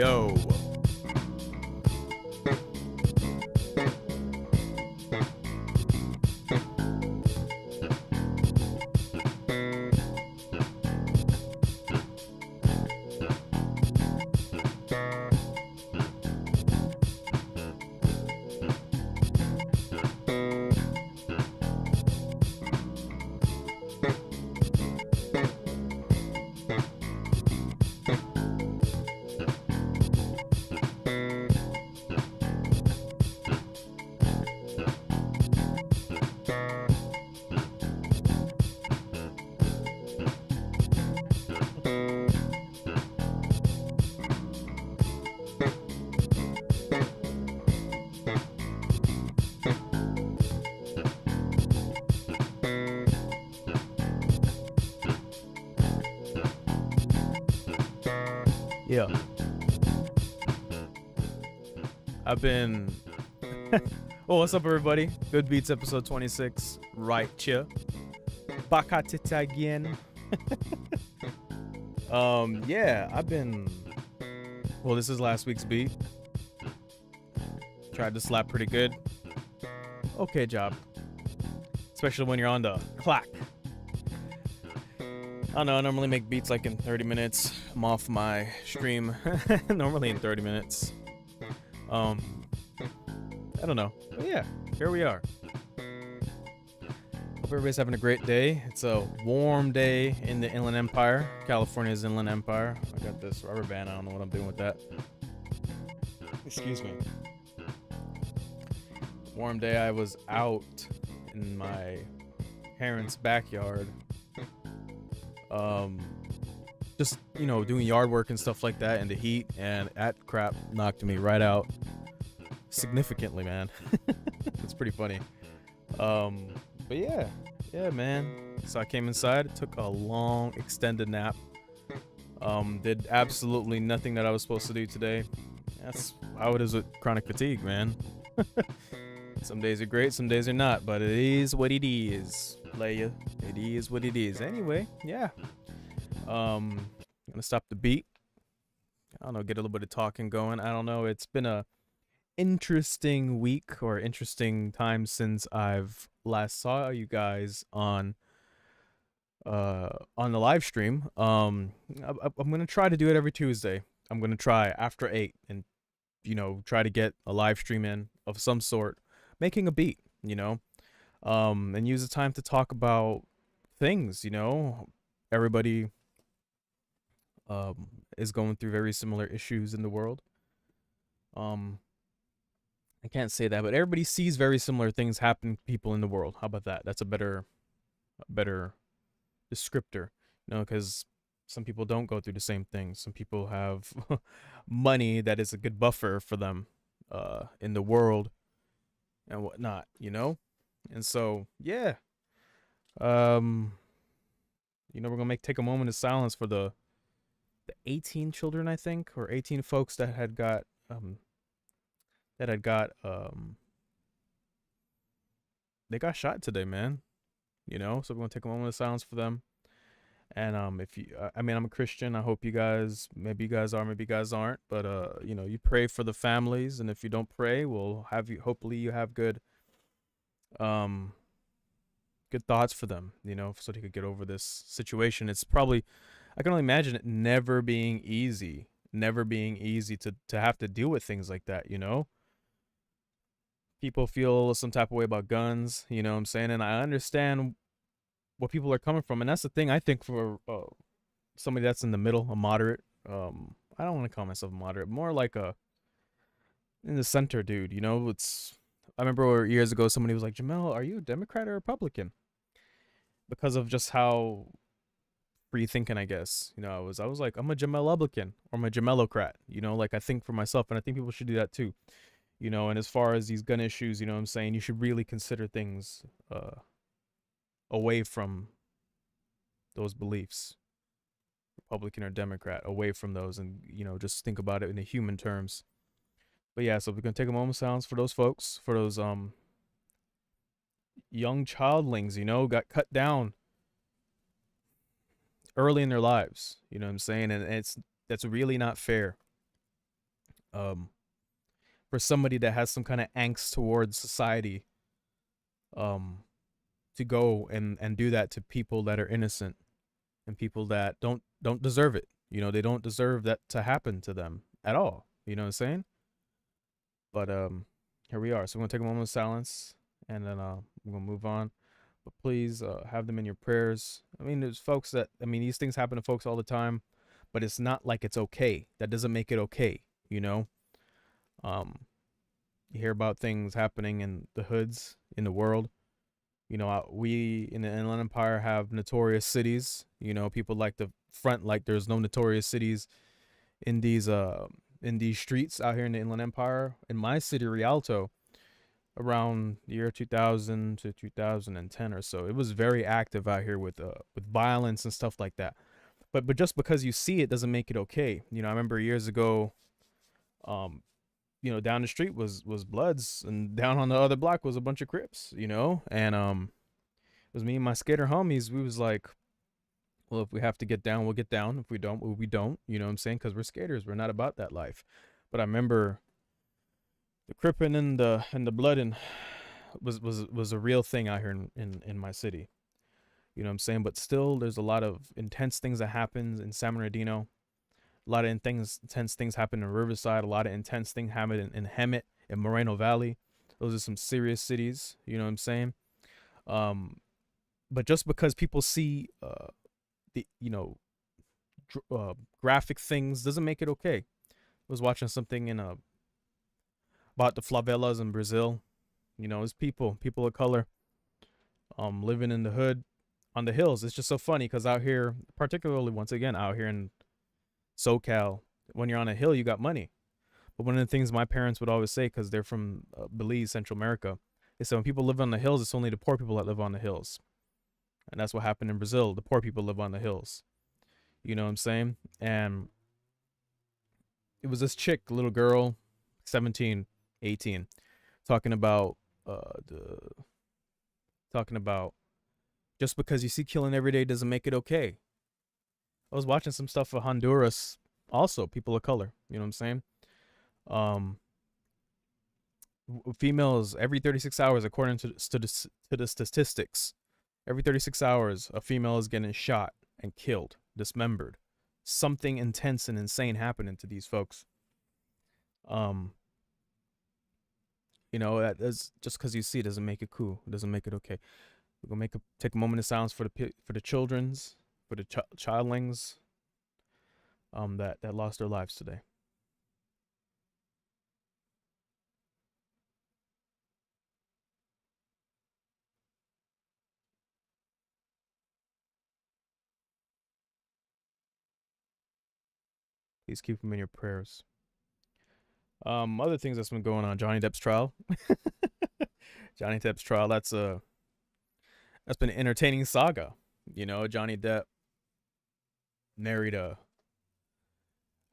Radio. Yeah. I've been well, what's up everybody? GoodBeats episode 26 right here. Back at it again. Yeah, I've been well, this is last week's beat. Tried to slap pretty good. Okay job. Especially when you're on the clock. I don't know, I normally make beats like in 30 minutes. I'm off my stream normally in 30 minutes. I don't know. But yeah, here we are. Hope everybody's having a great day. It's a warm day in the Inland Empire, California's Inland Empire. I got this rubber band. I don't know what I'm doing with that. Excuse me. Warm day. I was out in my parents' backyard. Just, you know, doing yard work and stuff like that in the heat, and that crap knocked me right out significantly, man. It's pretty funny. But yeah, man. So I came inside, took a long extended nap. Did absolutely nothing that I was supposed to do today. That's how it is with chronic fatigue, man. Some days are great, some days are not, but it is what it is. Leia, it is what it is. Anyway, yeah. I'm gonna stop the beat. I don't know, get a little bit of talking going. I don't know. It's been a interesting week or interesting time since I've last saw you guys on the live stream. I'm gonna try to do it every Tuesday. I'm gonna try after 8 and, you know, try to get a live stream in of some sort, making a beat, you know, and use the time to talk about things, you know. Everybody is going through very similar issues in the world. I can't say that, but everybody sees very similar things happen to people in the world. How about that? That's a better descriptor, you know, because some people don't go through the same things. Some people have money that is a good buffer for them in the world and whatnot, you know. And so, yeah, you know, we're gonna take a moment of silence for the 18 children, I think, or 18 folks that had got they got shot today, man. You know, so we're gonna take a moment of silence for them. And if you, I mean, I'm a Christian. I hope you guys, maybe you guys are, maybe you guys aren't, but you know, you pray for the families, and if you don't pray, we'll have you. Hopefully, you have good thoughts for them, you know, so they could get over this situation. It's probably, I can only imagine it never being easy to have to deal with things like that, you know. People feel some type of way about guns, you know what I'm saying, and I understand what people are coming from, and that's the thing. I think for somebody that's in the middle, a moderate, I don't want to call myself a moderate, more like a in the center dude, you know. It's, I remember years ago somebody was like, Jamil, are you a Democrat or a Republican? Because of just how free thinking, I guess, you know, I was like, I'm a Jameloblican or I'm a Jamelocrat, you know, like I think for myself, and I think people should do that too, you know. And as far as these gun issues, you know what I'm saying, you should really consider things away from those beliefs, Republican or Democrat, away from those, and, you know, just think about it in the human terms. But yeah, so we're gonna take a moment of silence for those folks, for those young childlings, you know, got cut down early in their lives, you know what I'm saying, and that's really not fair. Um, for somebody that has some kind of angst towards society, um, to go and do that to people that are innocent and people that don't deserve it. They don't deserve that to happen to them at all. You know what I'm saying? But here we are. So we're gonna take a moment of silence, and then we're gonna move on. But please have them in your prayers. I mean, there's folks that these things happen to folks all the time, but it's not like it's okay. That doesn't make it okay. You know, um, you hear about things happening in the hoods in the world. We in the Inland Empire have notorious cities. People like to front like there's no notorious cities in these streets out here in the Inland Empire. In my city, Rialto, around the year 2000 to 2010 or so, it was very active out here with violence and stuff like that. But just because you see it doesn't make it okay. I remember years ago, um, down the street was Bloods, and down on the other block was a bunch of Crips. And it was me and my skater homies. We was like, well, if we have to get down, we'll get down. If we don't, we don't. You know what I'm saying? Because we're skaters. We're not about that life. But I remember the cripping and the blood and was a real thing out here in my city. You know what I'm saying? But still, there's a lot of intense things that happens in San Bernardino. A lot of intense things happen in Riverside. A lot of intense things happen in Hemet, in Moreno Valley. Those are some serious cities. You know what I'm saying? Um, but just because people see the graphic things doesn't make it okay. I was watching something about the favelas in Brazil. It's people of color, living in the hood on the hills. It's just so funny because out here, particularly once again out here in SoCal, when you're on a hill, you got money. But one of the things my parents would always say, because they're from Belize, Central America, they said when people live on the hills, it's only the poor people that live on the hills. And that's what happened in Brazil. The poor people live on the hills. You know what I'm saying? And it was this chick, little girl, 17, 18, talking about the talking about just because you see killing every day doesn't make it okay. I was watching some stuff for Honduras, also people of color. You know what I'm saying? Um, Females every 36 hours, according to the statistics, every 36 hours, a female is getting shot and killed, dismembered. Something intense and insane happening to these folks. Um, that is just because you see it doesn't make it cool. It doesn't make it okay. We're gonna take a moment of silence for the children's, for the childlings, that lost their lives today. Please keep them in your prayers. Other things that's been going on: Johnny Depp's trial. Johnny Depp's trial. That's been an entertaining saga. Johnny Depp married a.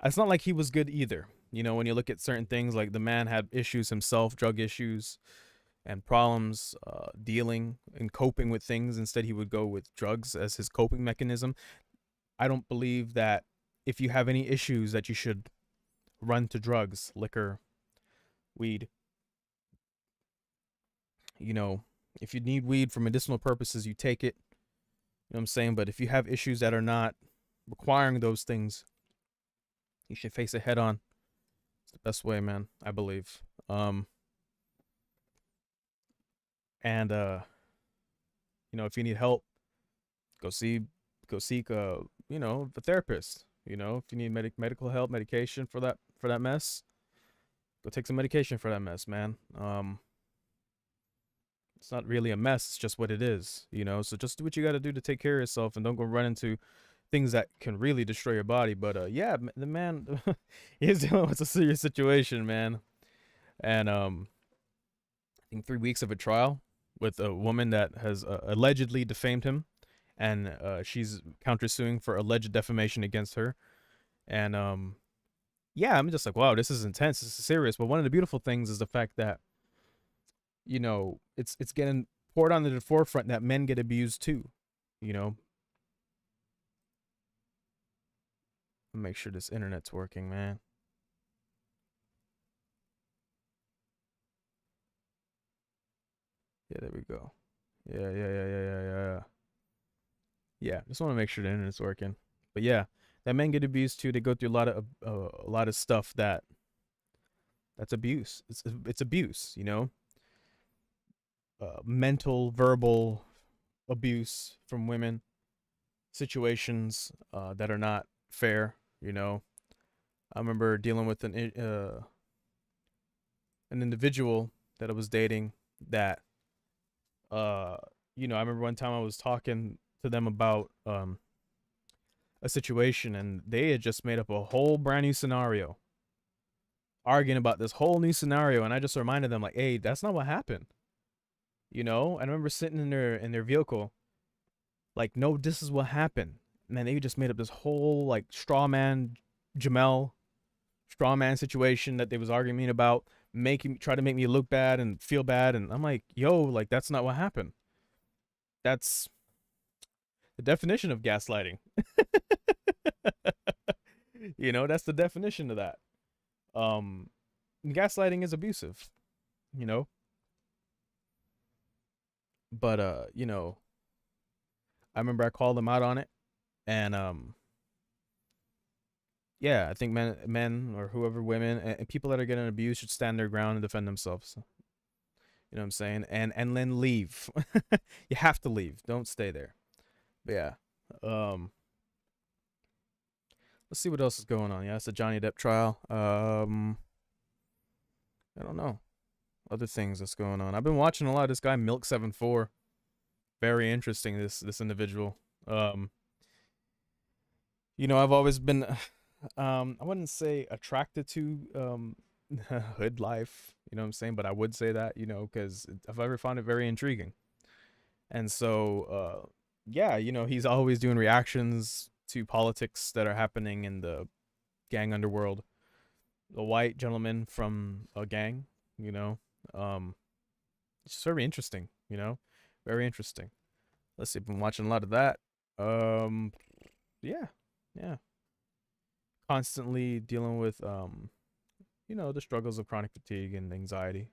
It's not like he was good either. When you look at certain things, like the man had issues himself, drug issues, and problems dealing and coping with things. Instead, he would go with drugs as his coping mechanism. I don't believe that if you have any issues that you should run to drugs, liquor, weed. If you need weed for medicinal purposes, you take it. You know what I'm saying? But if you have issues that are not requiring those things, you should face it head on. It's the best way, man, I believe. And if you need help, go seek a therapist. If you need medical help, medication for that mess, go take some medication for that mess, man. It's not really a mess, it's just what it is. So just do what you got to do to take care of yourself, and don't go run into things that can really destroy your body. But yeah, the man he's dealing with a serious situation, man. And I think 3 weeks of a trial with a woman that has allegedly defamed him, and she's countersuing for alleged defamation against her. And yeah, I'm just like, wow, this is intense, this is serious. But one of the beautiful things is the fact that it's getting poured onto the forefront that men get abused too. you know Make sure this internet's working, man. Yeah, there we go. Yeah. Yeah, just want to make sure the internet's working. But yeah, that men get abused too. They go through a lot of stuff that's abuse. It's abuse, you know, mental, verbal abuse from women, situations that are not fair. You know, I remember dealing with an individual that I was dating that uh you know, I remember one time I was talking to them about a situation, and they had just made up a whole brand new scenario, arguing about this whole new scenario, and I just reminded them like, hey, that's not what happened. You know, I remember sitting in their vehicle like, no, this is what happened. And then they just made up this whole like straw man Jamel straw man situation that they was arguing about, making try to make me look bad and feel bad, and I'm like, yo, like that's not what happened. That's the definition of gaslighting. You know, that's the definition of that. Um Gaslighting is abusive, you know. But you know, I remember I called them out on it, and yeah, I think men or whoever, women and people that are getting abused should stand their ground and defend themselves. You know what I'm saying? And then leave. You have to leave. Don't stay there. But yeah. Um let's see what else is going on. Yeah, it's a Johnny Depp trial. I don't know. Other things that's going on. I've been watching a lot of this guy Milk74. Very interesting, this individual. Um you know, I've always been I wouldn't say attracted to hood life, you know what I'm saying, but I would say that, you know, cuz I've ever found it very intriguing. And so yeah, you know, he's always doing reactions to politics that are happening in the gang underworld. A white gentleman from a gang, you know. Um it's just very interesting, you know. Very interesting. Let's see, I've been watching a lot of that. Um yeah. Yeah. Constantly dealing with you know, the struggles of chronic fatigue and anxiety.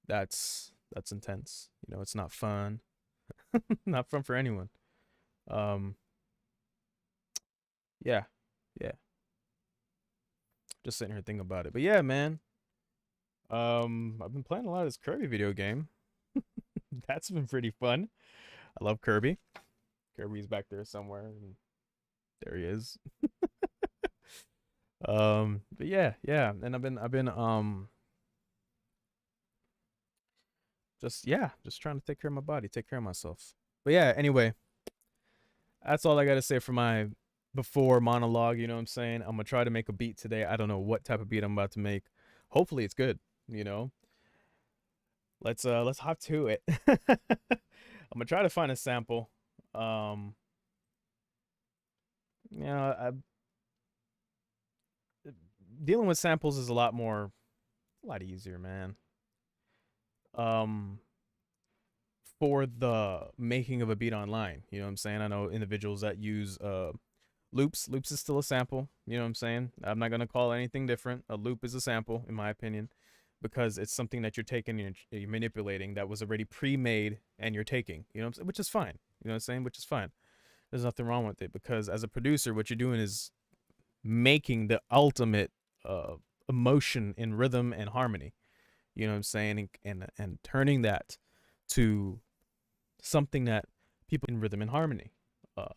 That's intense. You know, it's not fun. Not fun for anyone. Um yeah. Yeah. Just sitting here thinking about it. But yeah, man. I've been playing a lot of this Kirby video game. That's been pretty fun. I love Kirby. Kirby's back there somewhere, and there he is. But yeah, and I've been just yeah, just trying to take care of my body, take care of myself. But yeah, anyway, that's all I gotta say for my before monologue. You know what I'm saying? I'm gonna try to make a beat today. I don't know what type of beat I'm about to make. Hopefully it's good. You know, let's hop to it. I'm gonna try to find a sample. Um, you know, dealing with samples is a lot easier, man. Um, for the making of a beat online, you know what I'm saying? I know individuals that use loops. Loops is still a sample, you know what I'm saying? I'm not gonna call anything different. A loop is a sample, in my opinion, because it's something that you're taking and you're manipulating that was already pre-made and you're taking, you know what I'm saying? Which is fine. You know what I'm saying? Which is fine. There's nothing wrong with it, because as a producer, what you're doing is making the ultimate uh emotion in rhythm and harmony. You know what I'm saying? And turning that to something that people in rhythm and harmony, uh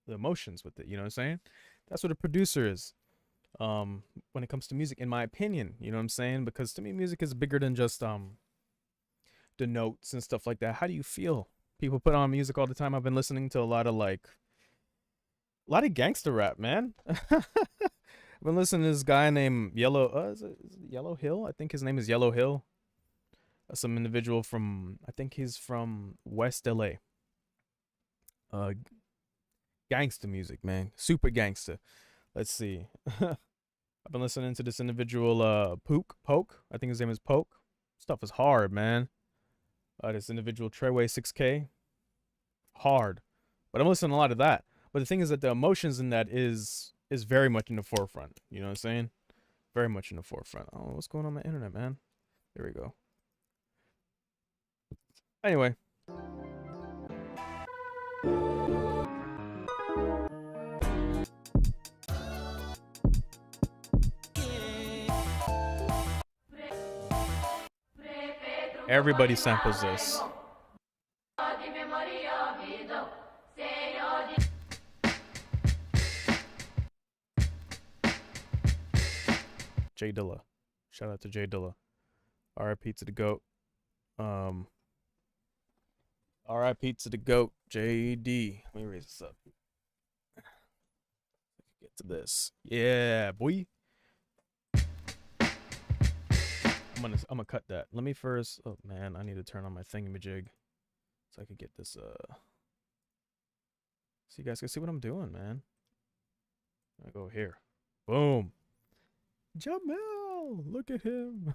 the emotions with it, you know what I'm saying? That's what a producer is. When it comes to music, in my opinion, you know what I'm saying? Because to me, music is bigger than just the notes and stuff like that. How do you feel? People put on music all the time. I've been listening to a lot of gangster rap, man. I've been listening to this guy named Yellow. Is it Yellow Hill? I think his name is Yellow Hill. Some individual from, I think he's from West LA. Uh, Gangster music, man, super gangster. Let's see. I've been listening to this individual, Poke. I think his name is Poke. Stuff is hard, man. This individual Treyway 6K, hard. But I'm listening to a lot of that. But the thing is that the emotions in that is very much in the forefront. You know what I'm saying? Very much in the forefront. Oh, what's going on my internet, man? There we go. Anyway. Everybody samples this. J Dilla. Shout out to J Dilla. RIP to the GOAT. RIP to the GOAT. JD. Let me raise this up. Get to this. Yeah, boy. I'm gonna cut that. Let me first. Oh man, I need to turn on my thingamajig so I could get this. So you guys can see what I'm doing, man. I go here. Boom. Jamil, look at him.